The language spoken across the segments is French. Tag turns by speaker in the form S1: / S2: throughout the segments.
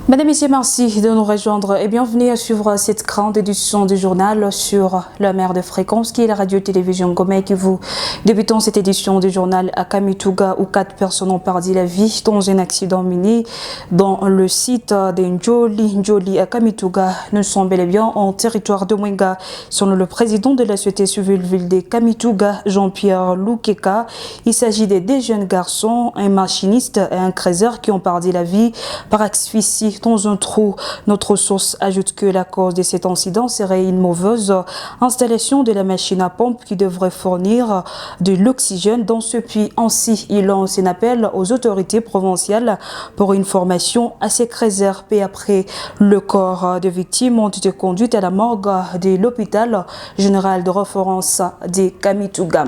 S1: Mesdames et messieurs, merci de nous rejoindre et bienvenue à suivre cette grande édition du journal sur la mer de fréquence qui est la radio-télévision Gomé qui vous débutons cette édition du journal à Kamituga où 4 personnes ont perdu la vie dans un accident minier dans le site de Njoli à Kamituga. Nous sommes bel et bien en territoire de Mwenga. Selon le président de la société civile ville de Kamituga, Jean-Pierre Loukeka, il s'agit de 2 jeunes garçons, un machiniste et un creuseur qui ont perdu la vie par asphyxie dans un trou. Notre source ajoute que la cause de cet incident serait une mauvaise installation de la machine à pompe qui devrait fournir de l'oxygène dans ce puits. Ainsi, il lance un appel aux autorités provinciales pour une formation à ces creuseurs. Peu après, le corps de victimes ont été conduits à la morgue de l'hôpital général de référence de Kamituga.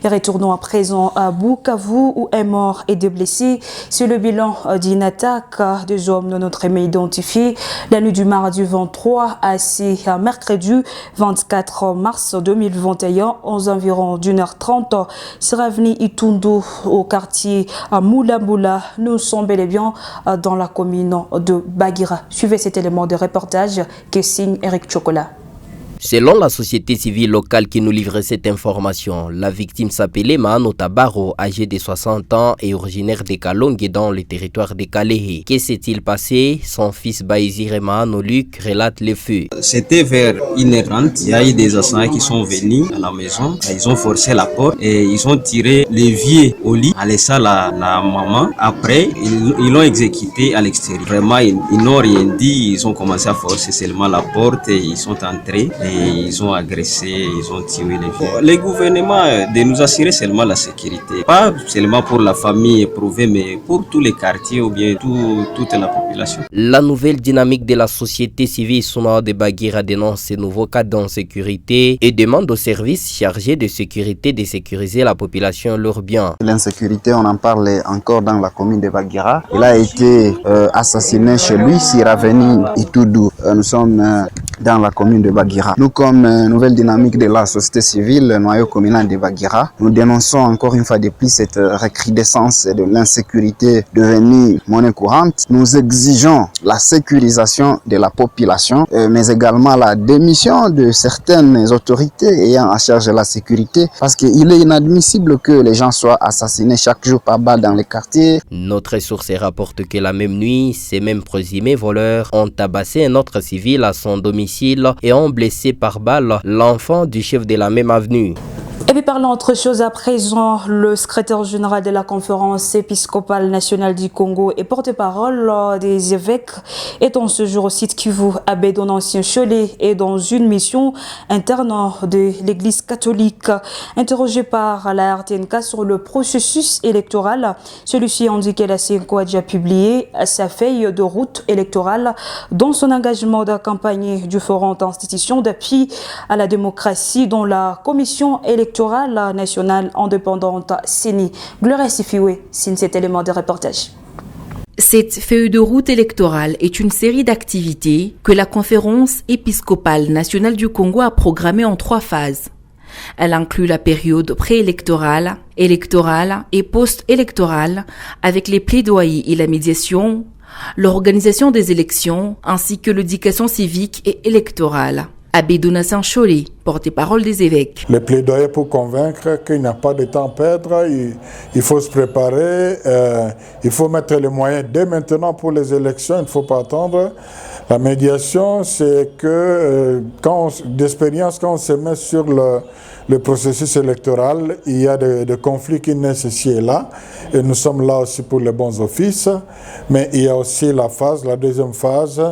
S1: Et retournons à présent à Bukavu où un mort et 2 blessés. C'est le bilan d'une attaque des hommes de notre identifié la nuit du mardi 23 à mercredi 24 mars 2021 aux environs d'1h30 sur avenue Itundu au quartier à Moula. Nous sommes bel et bien dans la commune de Bagira. Suivez cet élément de reportage que signe Eric Chocolat.
S2: Selon la société civile locale qui nous livrait cette information, la victime s'appelait Mahano Tabaro, âgé de 60 ans et originaire de Kalongue dans le territoire de Kalehe. Que s'est-il passé? Son fils Baïzire Mahano Luc relate les faits.
S3: C'était vers 1h30, il y a eu des assaillants qui sont venus à la maison, ils ont forcé la porte et ils ont tiré l'évier au lit en laissant la maman. Après, ils l'ont exécuté à l'extérieur. Vraiment, ils n'ont rien dit, ils ont commencé à forcer seulement la porte et ils sont entrés. Et ils ont agressé, ils ont tué les filles. Le gouvernement de nous assurer seulement la sécurité, pas seulement pour la famille éprouvée, mais pour tous les quartiers ou bien toute la population.
S2: La nouvelle dynamique de la société civile Souna de Bagira dénonce ces nouveaux cas d'insécurité et demande aux services chargés de sécurité de sécuriser la population et leurs biens.
S4: L'insécurité, on en parle encore dans la commune de Bagira. Il a été assassiné chez lui sur avenue Itudu. Nous sommes dans la commune de Bagira. Nous, comme nouvelle dynamique de la société civile, noyau communal de Bagira, nous dénonçons encore une fois de plus cette recrudescence de l'insécurité devenue monnaie courante. Nous exigeons la sécurisation de la population, mais également la démission de certaines autorités ayant à charge la sécurité, parce qu'il est inadmissible que les gens soient assassinés chaque jour par balle dans les quartiers.
S2: Notre source rapporte que la même nuit, ces mêmes présumés voleurs ont tabassé un autre civil à son domicile et ont blessé par balle l'enfant du chef de la même avenue.
S1: Et puis parlons autre chose à présent, le secrétaire général de la conférence épiscopale nationale du Congo et porte-parole des évêques est en ce jour au site Kivu à Bédon ancien Cholet et dans une mission interne de l'église catholique. Interrogé par la RTNK sur le processus électoral, celui-ci a indiqué que la CENCO a déjà publié sa feuille de route électorale dans son engagement d'accompagner différentes institutions d'appui à la démocratie dont la commission électorale nationale indépendante CENI. Gloria Sifiwe signe cet élément de reportage.
S5: Cette feuille de route électorale est une série d'activités que la conférence épiscopale nationale du Congo a programmée en 3 phases. Elle inclut la période préélectorale, électorale et post-électorale avec les plaidoyers et la médiation, l'organisation des élections ainsi que l'éducation civique et électorale. Abbé Donatien Cholet, porte-parole des évêques.
S6: Le plaidoyer pour convaincre qu'il n'y a pas de temps à perdre, il faut se préparer, il faut mettre les moyens dès maintenant pour les élections, il ne faut pas attendre. La médiation, c'est que d'expérience, quand on se met sur le processus électoral, il y a des conflits qui naissent ici et là, et nous sommes là aussi pour les bons offices, mais il y a aussi la deuxième phase,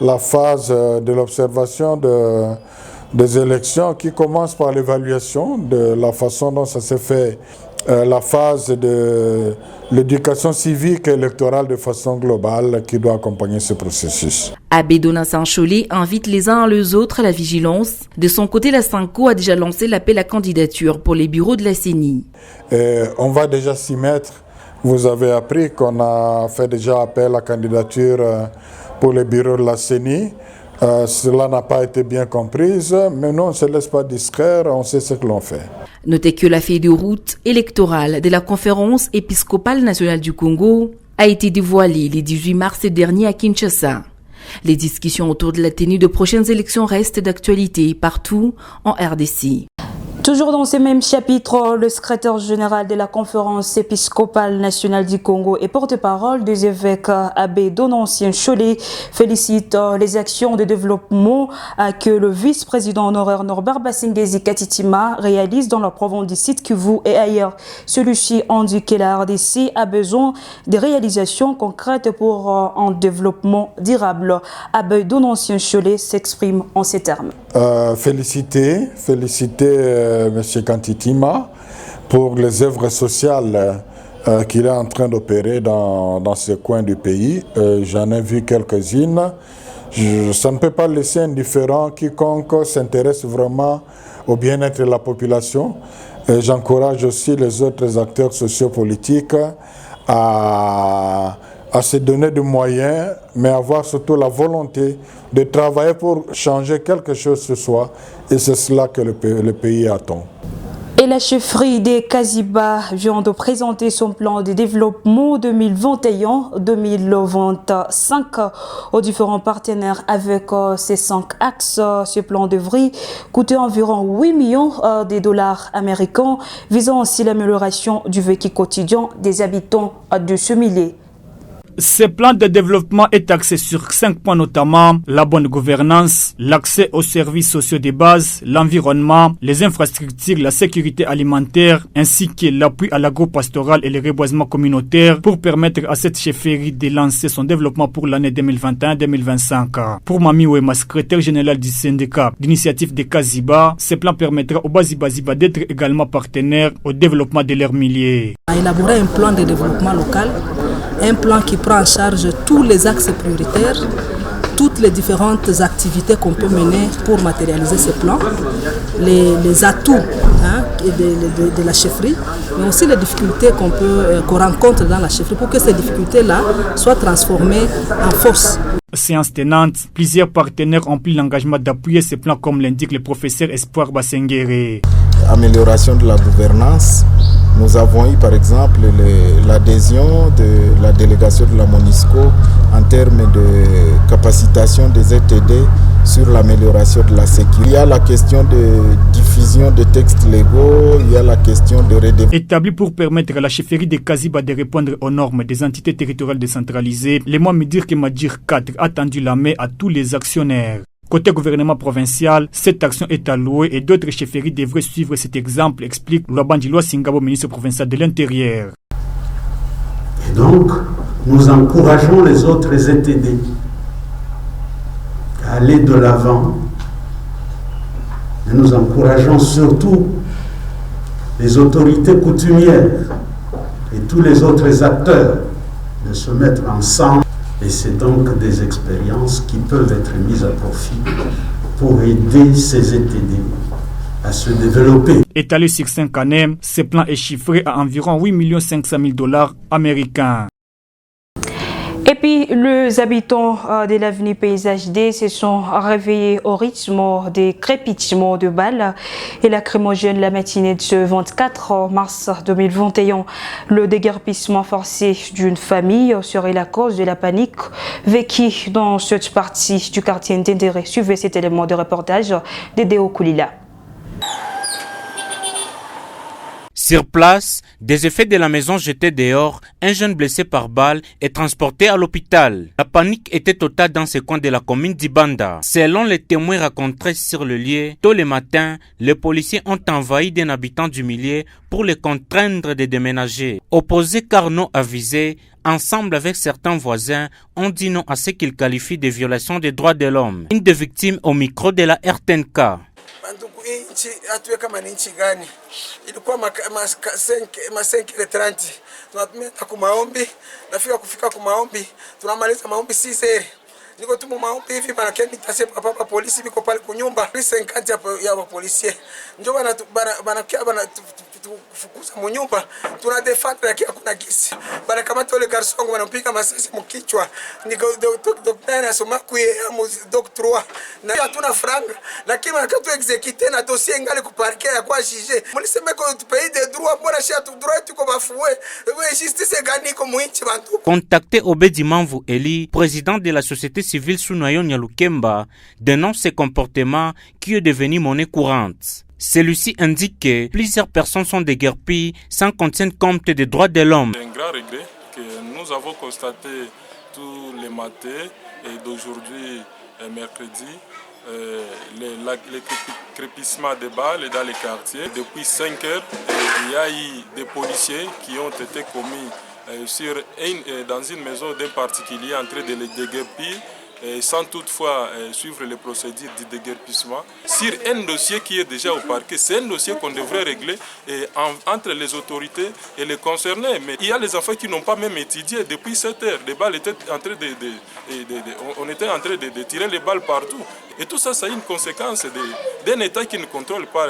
S6: la phase de l'observation des élections qui commence par l'évaluation de la façon dont ça s'est fait, la phase de l'éducation civique et électorale de façon globale qui doit accompagner ce processus.
S5: Abbé Donatien Cholet invite les uns les autres à la vigilance. De son côté, la CENCO a déjà lancé l'appel à candidature pour les bureaux de la CENI.
S6: On va déjà s'y mettre. Vous avez appris qu'on a fait déjà appel à candidature pour les bureaux de la CENI. Cela n'a pas été bien comprise, mais nous, on ne se laisse pas distraire, on sait ce que l'on fait.
S5: Notez que la feuille de route électorale de la Conférence épiscopale nationale du Congo a été dévoilée le 18 mars dernier à Kinshasa. Les discussions autour de la tenue de prochaines élections restent d'actualité partout en RDC.
S1: Toujours dans ce même chapitre, le secrétaire général de la Conférence épiscopale nationale du Congo et porte-parole des évêques Abbé Donancien Cholet félicite les actions de développement que le vice-président honoraire Norbert Basingezi Katitima réalise dans la province du Sud Kivu et ailleurs. Celui-ci indique que la RDC a besoin de réalisations concrètes pour un développement durable. Abbé Donancien Cholet s'exprime en ces termes.
S6: Féliciter M. Katitima pour les œuvres sociales qu'il est en train d'opérer dans ce coin du pays. J'en ai vu quelques-unes. Ça ne peut pas laisser indifférent quiconque s'intéresse vraiment au bien-être de la population. J'encourage aussi les autres acteurs sociopolitiques à se donner des moyens, mais avoir surtout la volonté de travailler pour changer quelque chose ce soir. Et c'est cela que le pays attend.
S1: Et la chefferie des Kaziba vient de présenter son plan de développement 2021-2025 aux différents partenaires avec ces 5 axes. Ce plan devrait coûter environ 8 millions de dollars américains, visant aussi l'amélioration du vécu quotidien des habitants de ce milieu.
S7: Ce plan de développement est axé sur 5 points notamment la bonne gouvernance, l'accès aux services sociaux de base, l'environnement, les infrastructures, la sécurité alimentaire, ainsi que l'appui à l'agro-pastoral et le reboisement communautaire pour permettre à cette chefferie de lancer son développement pour l'année 2021-2025. Pour Mami Wema, secrétaire général du syndicat d'initiative de Kaziba, ce plan permettra aux Baziba d'être également partenaires au développement de leur milliers.
S8: A élaboré un plan de développement local, un plan qui prend en charge tous les axes prioritaires, toutes les différentes activités qu'on peut mener pour matérialiser ce plan, les atouts de la chefferie, mais aussi les difficultés qu'on rencontre dans la chefferie pour que ces difficultés-là soient transformées en force.
S7: Séance tenante, plusieurs partenaires ont pris l'engagement d'appuyer ce plan comme l'indique le professeur Espoir Bassengere.
S9: Amélioration de la gouvernance. Nous avons eu par exemple l'adhésion de la délégation de la MONUSCO en termes de capacitation des ZTD sur l'amélioration de la sécurité. Il y a la question de diffusion de textes légaux, il y a la question de redéveloppement.
S7: Établi pour permettre à la chefferie de Kaziba de répondre aux normes des entités territoriales décentralisées, les mois me dire que Madir 4 a tendu la main à tous les actionnaires. Côté gouvernement provincial, cette action est allouée et d'autres chefferies devraient suivre cet exemple, explique Lwabandilwa Singabo, ministre provincial de l'Intérieur.
S10: Et donc, nous encourageons les autres ZTD à aller de l'avant. Et nous encourageons surtout les autorités coutumières et tous les autres acteurs de se mettre ensemble. Et c'est donc des expériences qui peuvent être mises à profit pour aider ces ZTD à se développer.
S7: Étalé sur 5 années, ce plan est chiffré à environ 8 500 000 $ américains.
S1: Et puis, les habitants de l'avenue Paysage D se sont réveillés au rythme des crépitements de balles et lacrymogènes la matinée de ce 24 mars 2021. Le déguerpissement forcé d'une famille serait la cause de la panique vécue dans cette partie du quartier d'intérêt. Suivez cet élément de reportage de Déo Koulila.
S11: Sur place, des effets de la maison jetés dehors, un jeune blessé par balle est transporté à l'hôpital. La panique était totale dans ce coin de la commune d'Ibanda. Selon les témoins rencontrés sur le lieu, tôt le matin, les policiers ont envahi d'un habitant du milieu pour les contraindre de déménager. Opposé car non avisé, ensemble avec certains voisins, ont dit non à ce qu'ils qualifient de violation des droits de l'homme. Une des victimes au micro de la RTNK.
S12: Nchi atuwe kama ni nchi gani? Ilikuwa masenki le 30 tunatumia kumaombi, kufika kumaombi tunamaliza maombi 6h. Niko tumu maombi hivi bana kendi tase papa polisi biko pale kunyumba 50 ya polisi. Ndio bana kufukuza munyumba tunadefendre, lakini hakuna gisi. Banakamata ole garçon wangu wanampiga masasi mkichwa, ni docteur anasoma kuye docteur na hatuna franga, lakini wakati exécuter na dossier ngali kuparquer ya kwa juger. Mlisema ko tu pays de droit, mbona shi tu droit tuko bafoué, justice gani ko muinchi bantu.
S11: Contacté Obedi Manvu Eli, président de la société civile Sunayon Nyalukemba, dénonce ces comportements qui est devenu monnaie courante. Celui-ci indique que plusieurs personnes sont déguerpies sans qu'on tienne compte des droits de l'homme.
S13: C'est un grand regret que nous avons constaté tous les matins et d'aujourd'hui, mercredi, le crépissement des balles dans les quartiers. Depuis 5 heures, il y a eu des policiers qui ont été commis dans une maison d'un particulier en train de les déguerpir, sans toutefois suivre les procédures du déguerpissement. Sur un dossier qui est déjà au parquet, c'est un dossier qu'on devrait régler entre les autorités et les concernés. Mais il y a les enfants qui n'ont pas même étudié depuis 7 heures. Les balles étaient en train on était en train de tirer les balles partout. Et tout ça, ça a une conséquence d'un État qui ne contrôle pas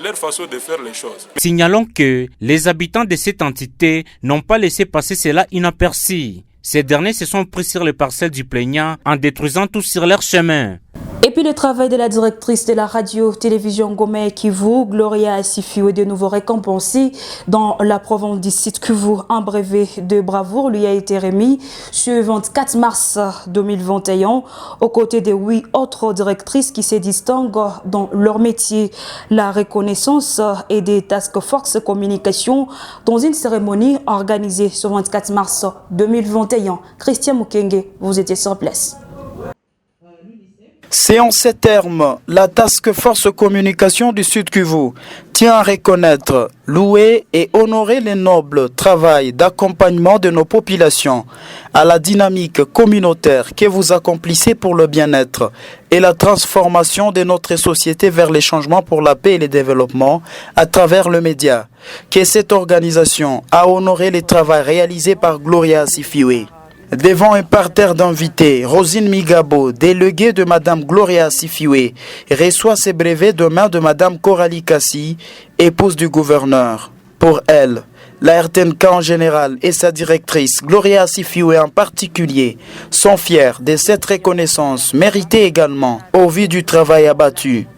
S13: leur façon de faire les choses.
S11: Signalons que les habitants de cette entité n'ont pas laissé passer cela inaperçu. Ces derniers se sont pris sur les parcelles du plaignant en détruisant tout sur leur chemin.
S1: Et puis le travail de la directrice de la radio-télévision Gomé Kivu, Gloria Asifiwe, est de nouveau récompensée dans la province du site Kivu. Un brevet de bravoure lui a été remis ce 24 mars 2021 aux côtés de 8 autres directrices qui se distinguent dans leur métier. La reconnaissance et des task force communication dans une cérémonie organisée ce 24 mars 2021. Christian Mukenge, vous étiez sur place.
S14: C'est en ces termes, la Task Force Communication du Sud Kivu tient à reconnaître, louer et honorer les nobles travail d'accompagnement de nos populations à la dynamique communautaire que vous accomplissez pour le bien-être et la transformation de notre société vers les changements pour la paix et le développement à travers le média. Que cette organisation a honoré le travail réalisé par Gloria Asifiwe. Devant un parterre d'invités, Rosine Migabo, déléguée de Madame Gloria Asifiwe, reçoit ses brevets de main de Madame Coralie Kassi, épouse du gouverneur. Pour elle, la RTNK en général et sa directrice, Gloria Asifiwe en particulier, sont fiers de cette reconnaissance méritée également au vu du travail abattu.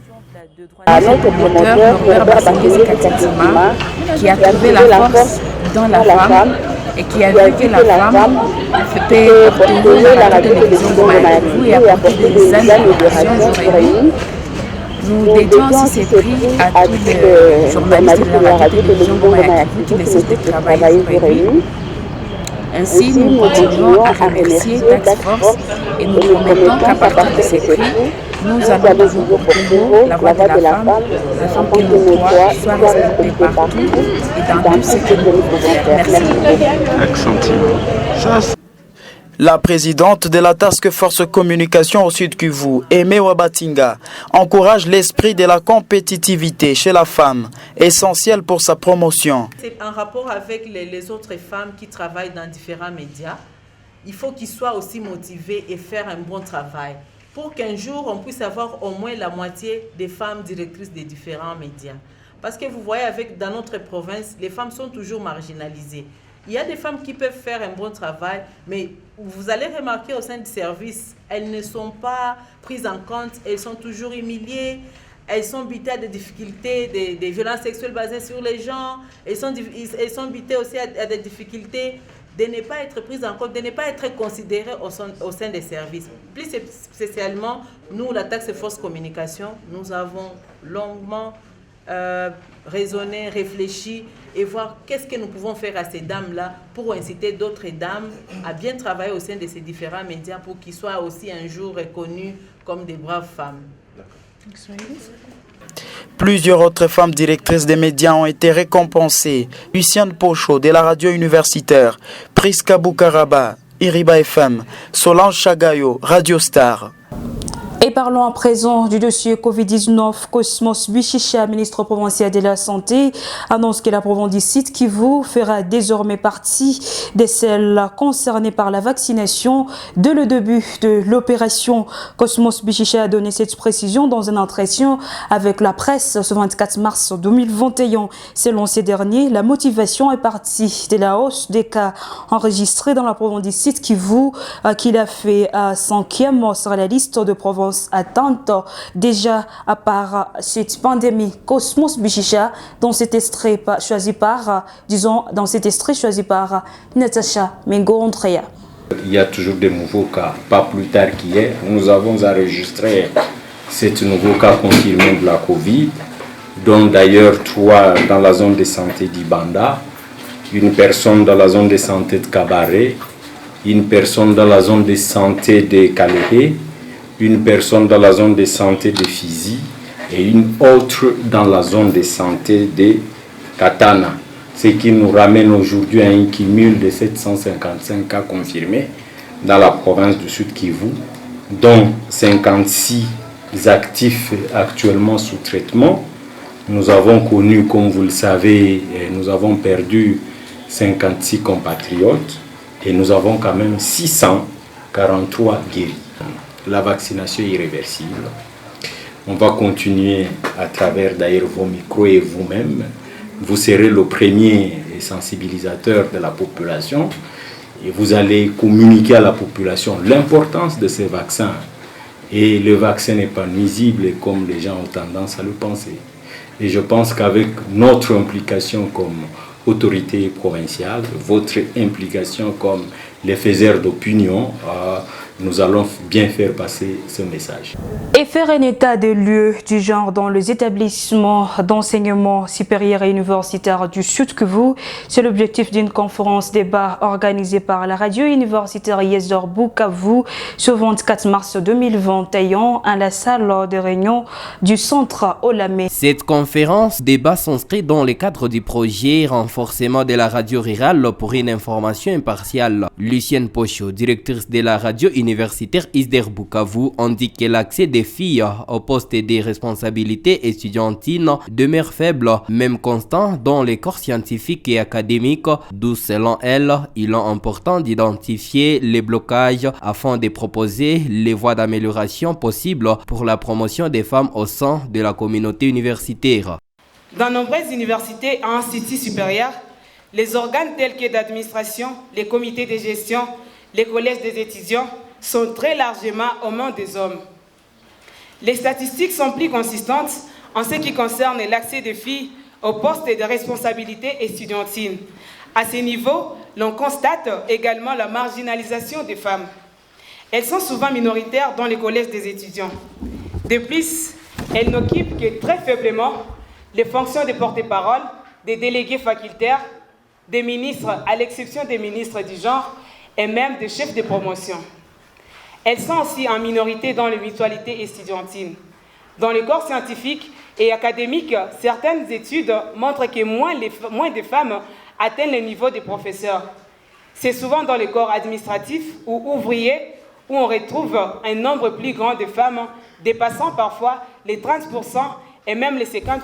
S15: À notre promoteur, Norbert Basengezi Katitima, qui a trouvé la force dans la femme et qui a vu que la femme peut obtenir la radio-télévision Goma Kivu et apporter des améliorations juridiques. Nous dédions aussi ces prix à tous les journalistes de la radio-télévision Goma Kivu qui décident de travailler pour eux. Ainsi, nous continuons à remercier Task Force et nous promettons qu'à partir de ces prix, nous allons toujours pour la voix de la femme que nos droits soient respectés partout et dans tout ce que nous pouvons faire. Merci.
S14: La présidente de la Task Force Communication au Sud Kivu, Aimé Wabatinga, encourage l'esprit de la compétitivité chez la femme, essentiel pour sa promotion.
S16: C'est en rapport avec les autres femmes qui travaillent dans différents médias. Il faut qu'ils soient aussi motivés et faire un bon travail pour qu'un jour on puisse avoir au moins la moitié des femmes directrices des différents médias. Parce que vous voyez, dans notre province, les femmes sont toujours marginalisées. Il y a des femmes qui peuvent faire un bon travail, mais vous allez remarquer au sein du service, elles ne sont pas prises en compte, elles sont toujours humiliées, elles sont butées à des difficultés, des violences sexuelles basées sur les gens, elles sont butées aussi à des difficultés de ne pas être prises en compte, de ne pas être considérées au sein des services. Plus spécialement, nous, la Task Force Communication, nous avons longuement raisonner, réfléchir et voir qu'est-ce que nous pouvons faire à ces dames-là pour inciter d'autres dames à bien travailler au sein de ces différents médias pour qu'ils soient aussi un jour reconnus comme des braves femmes.
S14: Plusieurs autres femmes directrices des médias ont été récompensées. Luciane Pocho de la radio universitaire, Priska Boukaraba, Iriba FM, Solange Chagayo, Radio Star.
S1: Et parlons à présent du dossier Covid-19. Cosmos Bichicha, ministre provincial de la Santé, annonce que la province du Sud Kivu fera désormais partie des celles concernées par la vaccination dès le début de l'opération. Cosmos Bichicha a donné cette précision dans un entretien avec la presse ce 24 mars 2021. Selon ces derniers, la motivation est partie de la hausse des cas enregistrés dans la province du Sud Kivu, qu'il a fait à 5e sur la liste de provinces atteintes déjà à part cette pandémie. Cosmos Bichicha, dans cet extrait choisi par Natacha Mengo-Andrea.
S17: Il y a toujours de nouveaux cas, pas plus tard qu'hier. Nous avons enregistré 7 nouveaux cas confirmés de la Covid, dont d'ailleurs 3 dans la zone de santé d'Ibanda, une personne dans la zone de santé de Kabaré, une personne dans la zone de santé de Kalehe, une personne dans la zone de santé de Fizi et une autre dans la zone de santé de Katana. Ce qui nous ramène aujourd'hui à un cumul de 755 cas confirmés dans la province du Sud Kivu, dont 56 actifs actuellement sous traitement. Nous avons connu, comme vous le savez, nous avons perdu 56 compatriotes et nous avons quand même 643 guéris. La vaccination est irréversible. On va continuer à travers d'ailleurs vos micros et vous-même. Vous serez le premier sensibilisateur de la population et vous allez communiquer à la population l'importance de ces vaccins. Et le vaccin n'est pas nuisible comme les gens ont tendance à le penser. Et je pense qu'avec notre implication comme autorité provinciale, votre implication comme les faiseurs d'opinion, nous allons bien faire passer ce message.
S1: Et faire un état de lieu du genre dans les établissements d'enseignement supérieur et universitaire du Sud Kivu, c'est l'objectif d'une conférence débat organisée par la radio universitaire Yesdor Bukavu ce 24 mars 2021 à la salle de réunion du centre Olamé.
S2: Cette conférence débat s'inscrit dans le cadre du projet renforcement de la radio rurale pour une information impartiale. Lucienne Pocho, directrice de la radio universitaire Isder Bukavu, indique que l'accès des filles au poste de responsabilité étudiantine demeure faible, même constant dans les corps scientifiques et académiques, d'où selon elle, il est important d'identifier les blocages afin de proposer les voies d'amélioration possibles pour la promotion des femmes au sein de la communauté universitaire.
S18: Dans nombreuses universités et instituts supérieurs, les organes tels que d'administration, les comités de gestion, les collèges des étudiants sont très largement aux mains des hommes. Les statistiques sont plus consistantes en ce qui concerne l'accès des filles aux postes de responsabilité estudiantine. À ce niveau, l'on constate également la marginalisation des femmes. Elles sont souvent minoritaires dans les collèges des étudiants. De plus, elles n'occupent que très faiblement les fonctions de porte-parole, des délégués facultaires, des ministres, à l'exception des ministres du genre, et même des chefs de promotion. Elles sont aussi en minorité dans les mutualités estudiantines. Dans les corps scientifiques et académiques, certaines études montrent que moins de femmes atteignent le niveau des professeurs. C'est souvent dans les corps administratifs ou ouvriers où on retrouve un nombre plus grand de femmes, dépassant parfois les 30% et même les 50%,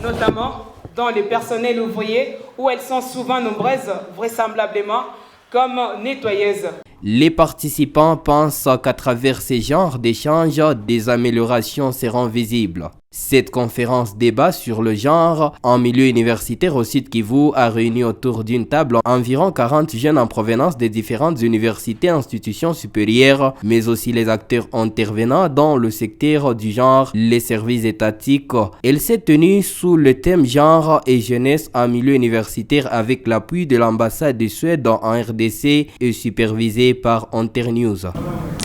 S18: notamment dans les personnels ouvriers où elles sont souvent nombreuses, vraisemblablement, comme nettoyeuses.
S2: Les participants pensent qu'à travers ces genres d'échanges, des améliorations seront visibles. Cette conférence débat sur le genre en milieu universitaire au Sud Kivu a réuni autour d'une table environ 40 jeunes en provenance des différentes universités et institutions supérieures, mais aussi les acteurs intervenant dans le secteur du genre, les services étatiques. Elle s'est tenue sous le thème genre et jeunesse en milieu universitaire avec l'appui de l'ambassade de Suède en RDC et supervisée par Internews.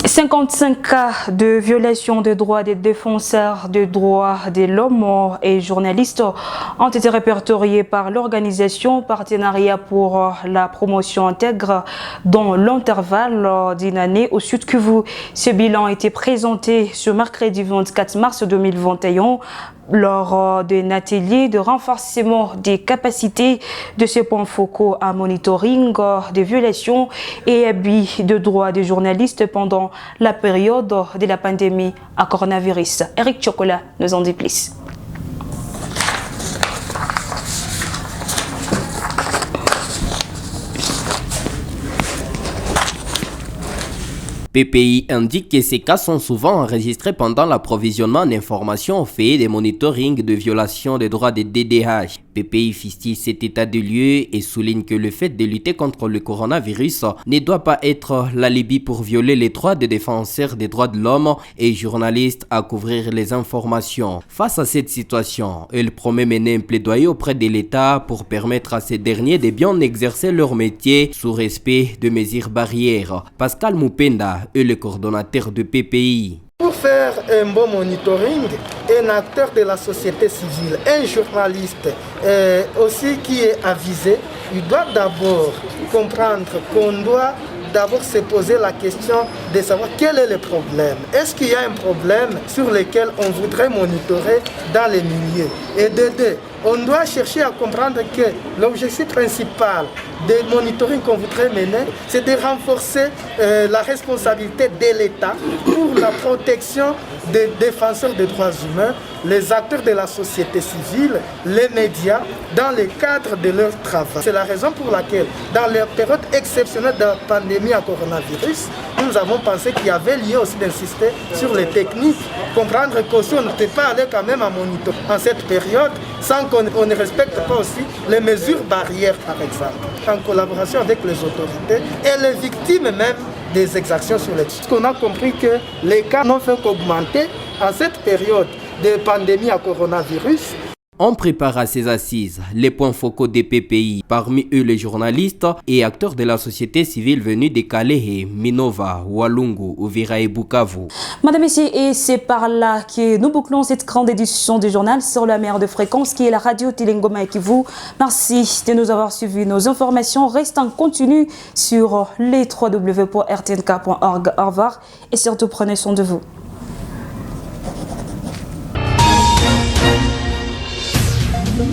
S1: 55 cas de violation des droits des défenseurs des droits de l'homme et journalistes ont été répertoriés par l'organisation Partenariat pour la promotion intègre dans l'intervalle d'une année au Sud Kivu. Ce bilan a été présenté ce mercredi 24 mars 2021 lors d'un atelier de renforcement des capacités de ces points focaux à monitoring des violations et abus de droits des journalistes pendant la période de la pandémie à coronavirus. Eric Chocolat nous en dit plus.
S2: PPI indique que ces cas sont souvent enregistrés pendant l'approvisionnement d'informations fait des monitorings de violation des droits des DDH. PPI fistille cet état de lieu et souligne que le fait de lutter contre le coronavirus ne doit pas être l'alibi pour violer les droits des défenseurs des droits de l'homme et journalistes à couvrir les informations. Face à cette situation, elle promet mener un plaidoyer auprès de l'État pour permettre à ces derniers de bien exercer leur métier sous respect de mesures barrières. Pascal Moupenda est le coordonnateur de PPI.
S19: Pour faire un bon monitoring, un acteur de la société civile, un journaliste aussi qui est avisé, il doit d'abord comprendre qu'on doit d'abord se poser la question de savoir quel est le problème. Est-ce qu'il y a un problème sur lequel on voudrait monitorer dans les milieux? Et de deux, on doit chercher à comprendre que l'objectif principal des monitoring qu'on voudrait mener, c'est de renforcer la responsabilité de l'État pour la protection des défenseurs des droits humains, les acteurs de la société civile, les médias, dans le cadre de leur travail. C'est la raison pour laquelle, dans la période exceptionnelle de la pandémie à coronavirus, nous avons pensé qu'il y avait lieu aussi d'insister sur les techniques, comprendre qu'aussi on ne peut pas aller quand même à monitorer en cette période sans qu'on ne respecte pas aussi les mesures barrières, par exemple, en collaboration avec les autorités et les victimes même des exactions sur les choses. On a compris que les cas n'ont fait qu'augmenter en cette période de pandémie à coronavirus.
S2: On prépare à ces assises les points focaux des PPI, parmi eux les journalistes et acteurs de la société civile venus de Kalehe, Minova, Walungu, Uvira et Bukavu.
S1: Madame, Messieurs, et c'est par là que nous bouclons cette grande édition du journal sur la meilleure de fréquence qui est la radio Télé-Ngoma Kivu. Merci de nous avoir suivi. Nos informations restent en continu sur les www.rtnk.org. Au revoir et surtout prenez soin de vous.
S20: Thank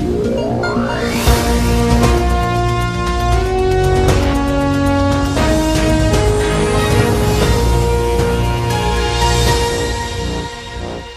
S20: you.